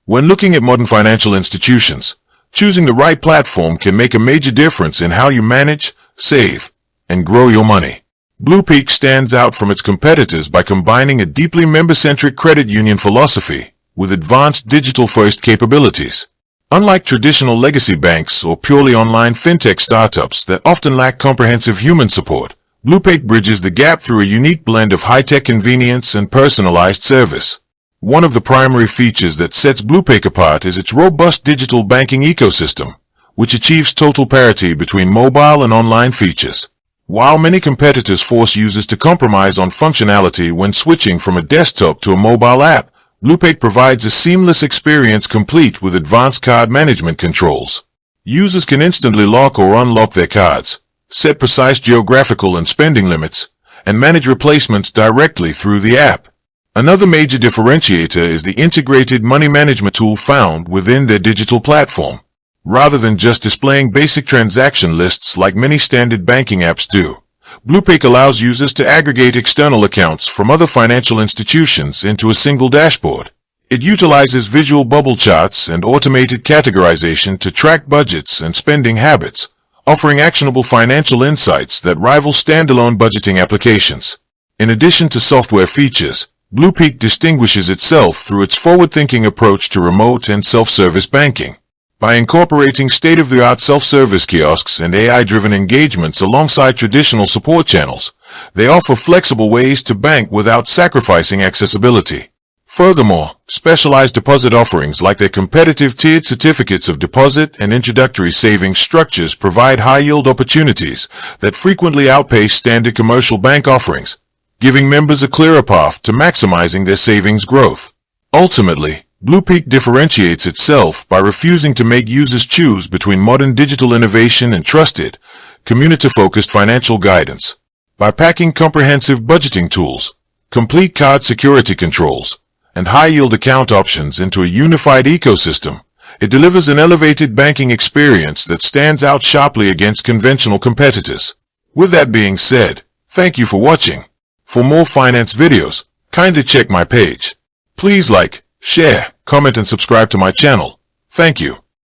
When looking at modern financial institutions, choosing the right platform can make a major difference in how you manage, save, and grow your money. Blupeak stands out from its competitors by combining a deeply member-centric credit union philosophy with advanced digital-first capabilities. Unlike traditional legacy banks or purely online fintech startups that often lack comprehensive human support, Blupeak bridges the gap through a unique blend of high-tech convenience and personalized service. One of the primary features that sets Blupeak apart is its robust digital banking ecosystem, which achieves total parity between mobile and online features. While many competitors force users to compromise on functionality when switching from a desktop to a mobile app, Blupeak provides a seamless experience complete with advanced card management controls. Users can instantly lock or unlock their cards, set precise geographical and spending limits, and manage replacements directly through the app. Another major differentiator is the integrated money management tool found within their digital platform. Rather than just displaying basic transaction lists like many standard banking apps do, Blupeak allows users to aggregate external accounts from other financial institutions into a single dashboard. It utilizes visual bubble charts and automated categorization to track budgets and spending habits, offering actionable financial insights that rival standalone budgeting applications. In addition to software features, Blupeak distinguishes itself through its forward-thinking approach to remote and self-service banking. By incorporating state-of-the-art self-service kiosks and AI-driven engagements alongside traditional support channels, they offer flexible ways to bank without sacrificing accessibility. Furthermore, specialized deposit offerings like their competitive tiered certificates of deposit and introductory savings structures provide high-yield opportunities that frequently outpace standard commercial bank offerings, giving members a clearer path to maximizing their savings growth. Ultimately, Blupeak differentiates itself by refusing to make users choose between modern digital innovation and trusted, community-focused financial guidance. By packing comprehensive budgeting tools, complete card security controls, and high-yield account options into a unified ecosystem, it delivers an elevated banking experience that stands out sharply against conventional competitors. With that being said, thank you for watching. For more finance videos, kindly check my page. Please like, share, comment and subscribe to my channel. Thank you.